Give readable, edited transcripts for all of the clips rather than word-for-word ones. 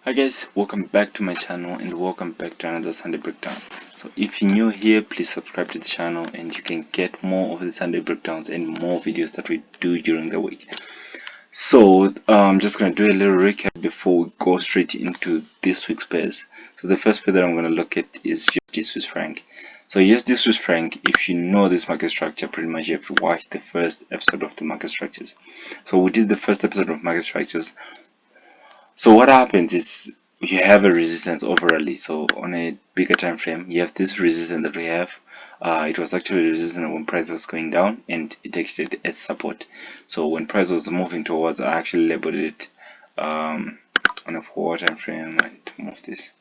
Hi guys, welcome back to my channel and welcome back to another Sunday breakdown. So if you're new here, please subscribe to the channel and you can get more of the Sunday breakdowns and more videos that we do during the week. So I'm just going to do a little recap before we go straight into this week's pairs. So the first pair that I'm going to look at is USD Swiss franc. So USD Swiss franc, if you know this market structure, pretty much you have to watch the first episode of the market structures. So we did the first episode of market structures. So what happens is you have a resistance overall. So on a bigger time frame, you have this resistance that we have. It was actually resistance when price was going down, and it acted as support. So when price was moving towards, I actually labeled it on a forward time frame. I need to move this.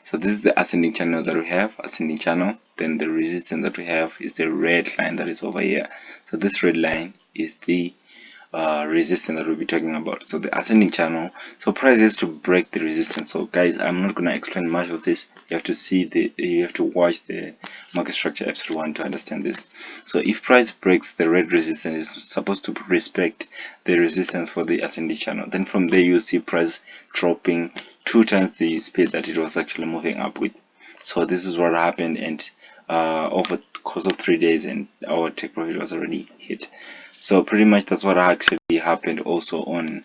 So this is the ascending channel that we have, ascending channel. Then the resistance that we have is the red line that is over here. So this red line is the resistance that we'll be talking about. So the ascending channel, so price has to break the resistance. So guys, I'm not going to explain much of this. You have to watch the market structure episode 1 to understand this. So if price breaks the red resistance, it's supposed to respect the resistance for the ascending channel. Then from there you see price dropping 2 times the speed that it was actually moving up with. So this is what happened, and over the course of 3 days, and our take profit was already hit. So pretty much that's what actually happened also on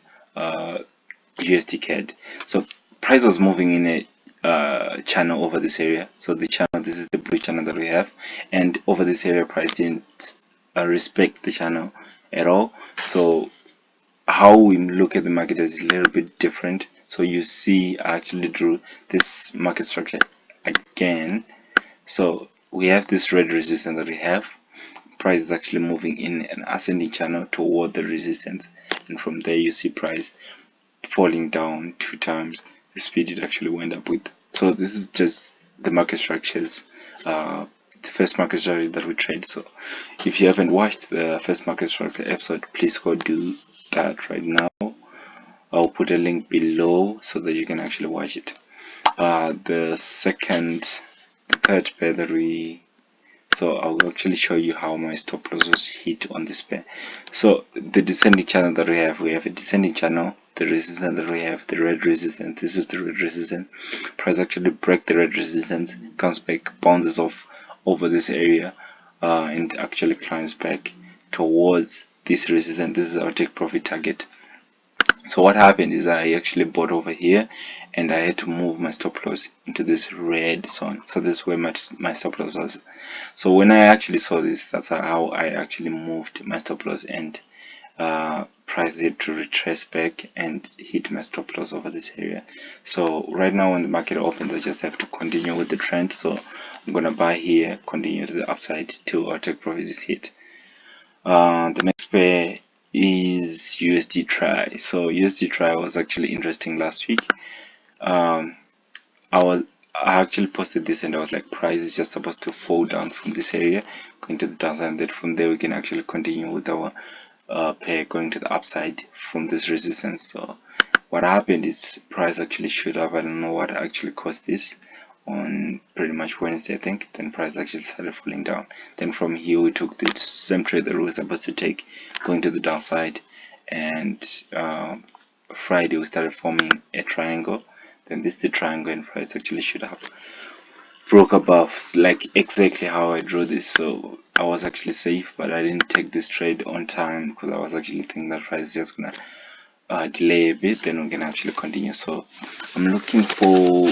USD So price was moving in a channel over this area. So the channel, this is the blue channel that we have, and over this area price didn't respect the channel at all. So how we look at the market is a little bit different. So you see, I actually drew this market structure again. So we have this red resistance that we have. Price is actually moving in an ascending channel toward the resistance, and from there you see price falling down 2 times the speed it actually went up with. So this is just the market structures, the first market structure that we trade. So if you haven't watched the first market structure episode, please go do that right now. I'll put a link below so that you can actually watch it. The third pair that so I'll actually show you how my stop loss was hit on this pair. So the descending channel that we have a descending channel, the resistance that we have, the red resistance, this is the red resistance. Price actually break the red resistance, comes back, bounces off over this area, and actually climbs back towards this resistance. This is our take profit target. So what happened is I actually bought over here, and I had to move my stop loss into this red zone. So this is where my stop loss was. So when I actually saw this, that's how I actually moved my stop loss, and price had to retrace back and hit my stop loss over this area. So right now when the market opens, I just have to continue with the trend. So I'm gonna buy here, continue to the upside till our take profit is hit. The next pair is USD try. So USD try was actually interesting last week. I actually posted this and I was like, price is just supposed to fall down from this area, going to the downside, and then from there we can actually continue with our pair going to the upside from this resistance. So what happened is price actually shoot up. I don't know what actually caused this on pretty much Wednesday, I think. Then price actually started falling down. Then from here we took the same trade that we were supposed to take, going to the downside, and Friday we started forming a triangle. Then this is the triangle, and price actually shoot up, broke above, like exactly how I drew this. So I was actually safe, but I didn't take this trade on time because I was actually thinking that price is just gonna delay a bit, then we can actually continue. So I'm looking for,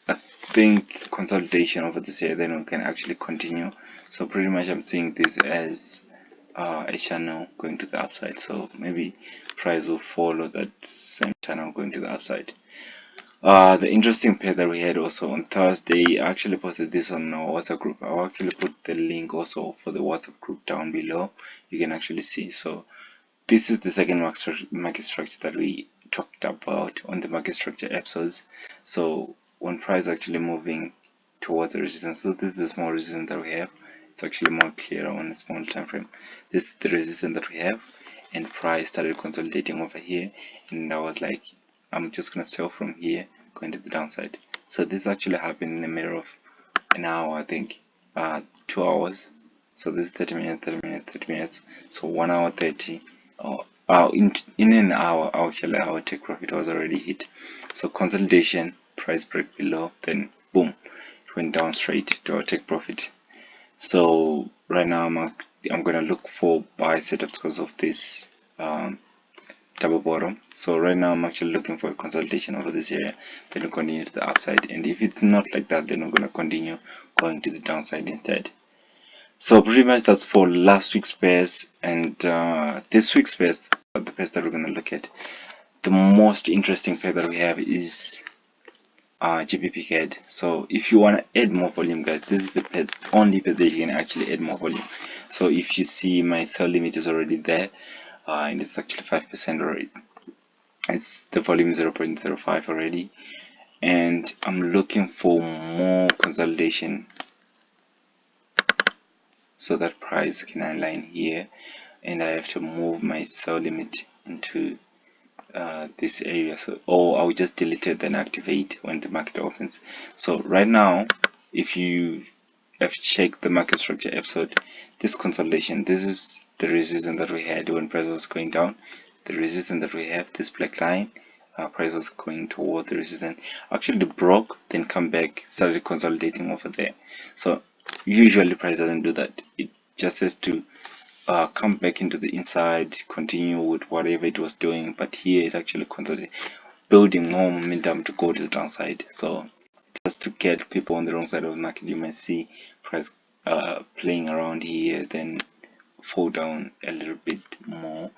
I think, consolidation over this area, then we can actually continue. So pretty much I'm seeing this as a channel going to the upside. So maybe price will follow that same channel going to the upside. The interesting pair that we had also on Thursday, I actually posted this on our WhatsApp group. I'll actually put the link also for the WhatsApp group down below. You can actually see. So this is the second market structure that we talked about on the market structure episodes. So when price actually moving towards the resistance, so this is the small resistance that we have. It's actually more clear on a small time frame. This is the resistance that we have, and price started consolidating over here, and I was like, I'm just gonna sell from here, going to the downside. So this actually happened in a matter of an hour, I think, 2 hours. So this is 30 minutes, 30 minutes, 30 minutes. So 1 hour 30, or in an hour, actually our take profit was already hit. So consolidation, price break below, then boom, it went down straight to our take profit. So right now I'm gonna look for buy setups because of this double bottom. So right now I'm actually looking for a consolidation over this area, then we'll continue to the upside, and if it's not like that, then we're gonna continue going to the downside instead. So pretty much that's for last week's pairs, and this week's pairs are the pairs that we're gonna look at. The most interesting pair that we have is Gbpaud. So if you want to add more volume, guys, this is the pair, only pair that you can actually add more volume. So if you see, my sell limit is already there, and it's actually 5% already. It's the volume 0.05 already, and I'm looking for more consolidation so that price can align here, and I have to move my sell limit into this area. So, or I'll just delete it then activate when the market opens. So right now, if you have checked the market structure episode, this consolidation, this is the resistance that we had when price was going down. The resistance that we have, this black line, price was going toward the resistance, actually broke, then come back, started consolidating over there. So usually price doesn't do that. It just has to come back into the inside, continue with whatever it was doing, but here it actually consolidated, building more momentum to go to the downside. So just to get people on the wrong side of the market, you might see price playing around here, then fall down a little bit more.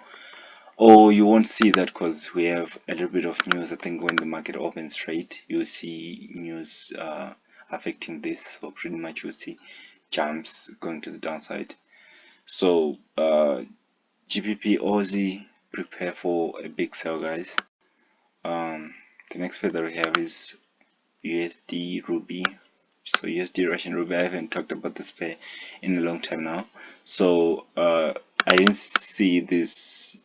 Or you won't see that because we have a little bit of news. I think when the market opens straight, you'll see news affecting this. So pretty much you'll see jumps going to the downside. So GBP Aussie, prepare for a big sell, guys. The next pair that we have is USD Ruby. So USD Russian Ruby. I haven't talked about this pair in a long time now. So I didn't see this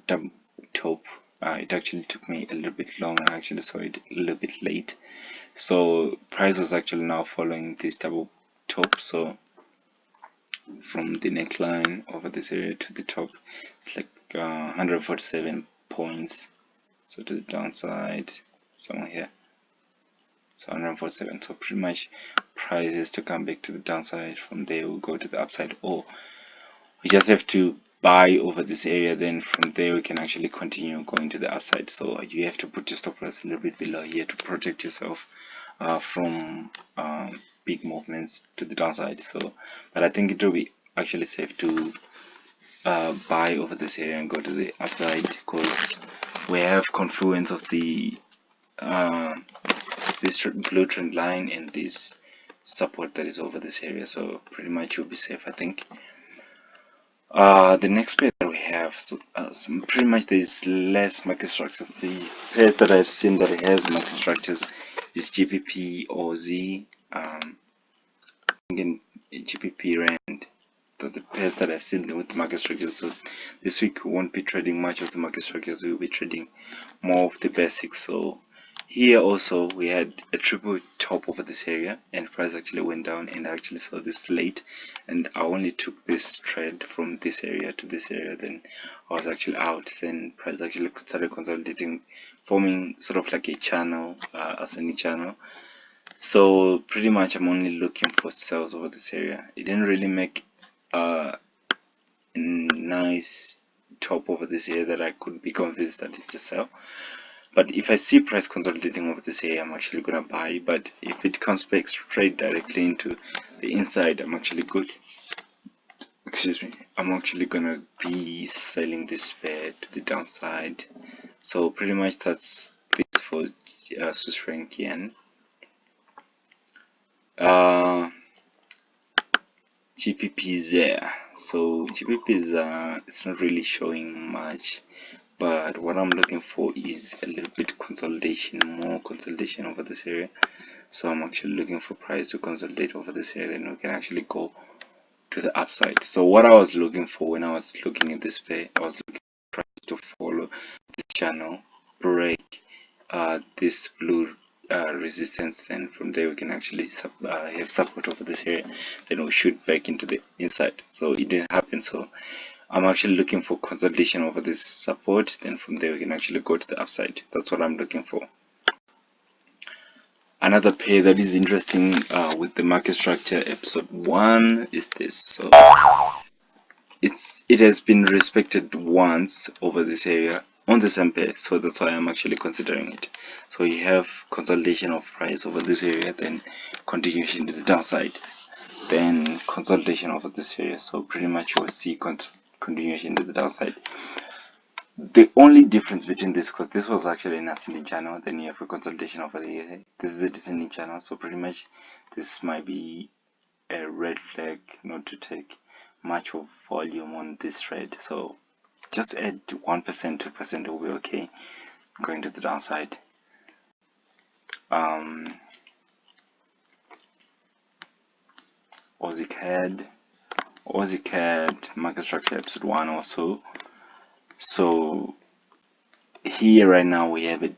double top. It actually took me a little bit long. I actually saw it a little bit late. So price was actually now following this double top. So from the neckline over this area to the top, it's like 147 points. So to the downside, somewhere here. So 147. So pretty much price is to come back to the downside. From there we'll go to the upside, or we just have to buy over this area, then from there we can actually continue going to the upside. So you have to put your stop loss a little bit below here to protect yourself from big movements to the downside. So but I think it will be actually safe to buy over this area and go to the upside, because we have confluence of the this blue trend line and this support that is over this area. So pretty much you'll be safe, I think. The next pair that we have, so pretty much there's less market structures. The pair that I've seen that has market structures is GBP or Z, again GBP Rand. So the pairs that I've seen with market structures. So this week we won't be trading much of the market structures. We'll be trading more of the basics. So here also we had a triple top over this area, and price actually went down, and I actually saw this late, and I only took this trade from this area to this area, then I was actually out. Then price actually started consolidating, forming sort of like a channel, ascending channel. So pretty much I'm only looking for sales over this area. It didn't really make a nice top over this area that I could be convinced that it's a sell. But if I see price consolidating over this area, I'm actually gonna buy. But if it comes back straight directly into the inside, I'm actually good. Excuse me. I'm actually gonna be selling this pair to the downside. So pretty much that's this for Swiss franc yen. GBP is there. So GBP is it's not really showing much. But what I'm looking for is a little bit consolidation, more consolidation over this area. So I'm actually looking for price to consolidate over this area, then we can actually go to the upside. So what I was looking for when I was looking at this pair, I was looking for price to follow this channel, break this blue resistance, then from there we can actually have support over this area, then we shoot back into the inside. So it didn't happen. So I'm actually looking for consolidation over this support, then from there we can actually go to the upside. That's what I'm looking for. Another pair that is interesting with the market structure episode 1 is this. So it has been respected once over this area on the same pair, so that's why I'm actually considering it. So you have consolidation of price over this area, then continuation to the downside, then consolidation over this area. So pretty much you will see continuation to the downside. The only difference between this, because this was actually an ascending channel, then you have a consolidation over here. This is a descending channel, so pretty much this might be a red flag not to take much of volume on this trade. So just add 1%, 2% will be okay going to the downside. audcad market structure episode 1 also. So here right now we have a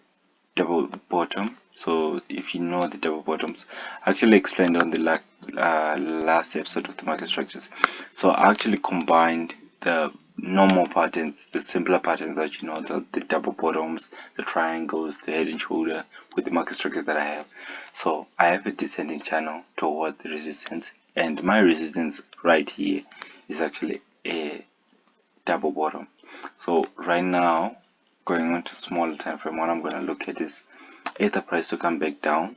double bottom. So if you know the double bottoms, I actually explained on the last episode of the market structures. So I actually combined the normal patterns, the simpler patterns that you know, the double bottoms, the triangles, the head and shoulder, with the market structures that I have. So I have a descending channel toward the resistance, and my resistance right here is actually a double bottom. So right now, going on to smaller time frame, what I'm going to look at is either price to come back down,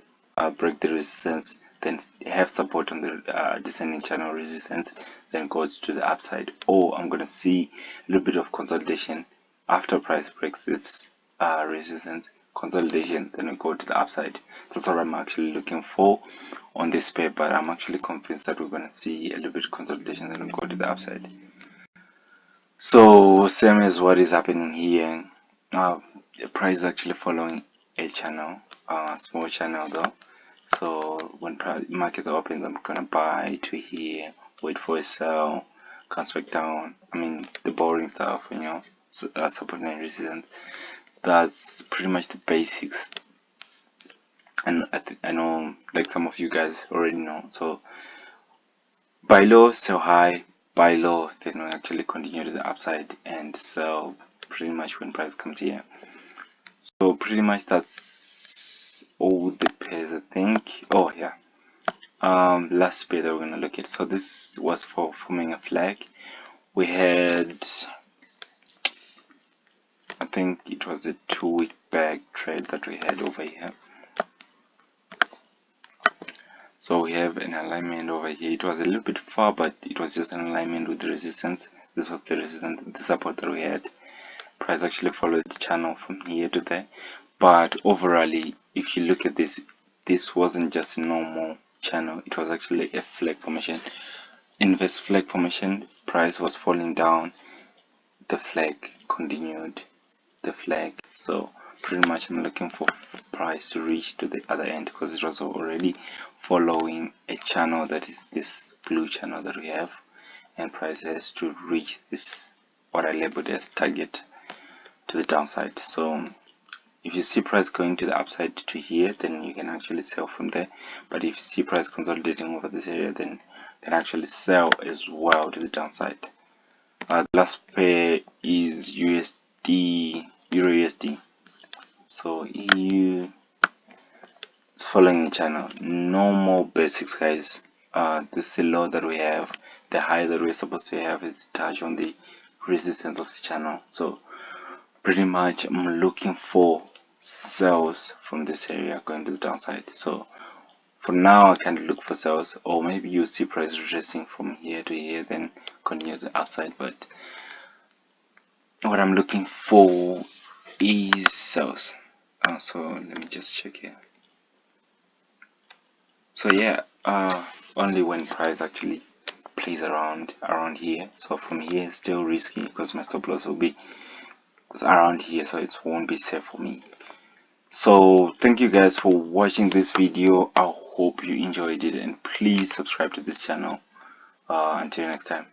break the resistance, then have support on the descending channel resistance, then goes to the upside, or I'm going to see a little bit of consolidation after price breaks this resistance, consolidation, then we go to the upside. That's what I'm actually looking for on this pair, but I'm actually convinced that we're going to see a little bit of consolidation, then we go to the upside. So same as what is happening here. The price is actually following a channel, small channel though. So when market opens, I'm gonna buy to here, wait for a sell, comes back down. I mean the boring stuff, you know, support and resistance. That's pretty much the basics. And I know like some of you guys already know. So buy low, sell high, buy low, then we actually continue to the upside and sell pretty much when price comes here. So pretty much that's all the pairs, I think. Oh yeah, last pair that we're gonna look at. So this was for forming a flag. We had, I think it was a 2-week back trade that we had over here. So we have an alignment over here. It was a little bit far, but it was just an alignment with the resistance. This was the resistance, the support that we had. Price actually followed the channel from here to there. But overall, if you look at this, this wasn't just a normal channel. It was actually a flag formation. Inverse flag formation. Price was falling down. The flag continued. The flag. So pretty much I'm looking for price to reach to the other end, because it was already following a channel that is this blue channel that we have, and price has to reach this, what I labeled as target, to the downside. So if you see price going to the upside to here, then you can actually sell from there. But if you see price consolidating over this area, then you can actually sell as well to the downside. The last pair is USD, Euro USD. So EU is following a channel. No more basics, guys. This is the low that we have. The high that we're supposed to have is to touch on the resistance of the channel. So pretty much I'm looking for sales from this area going to the downside. So for now I can look for sales, or maybe you see price retracing from here to here, then continue to the upside. But what I'm looking for is sales. So let me just check here. So yeah, only when price actually plays around here. So from here it's still risky, because my stop loss will be around here, so it won't be safe for me. So thank you guys for watching this video. I hope you enjoyed it, and please subscribe to this channel. Until next time.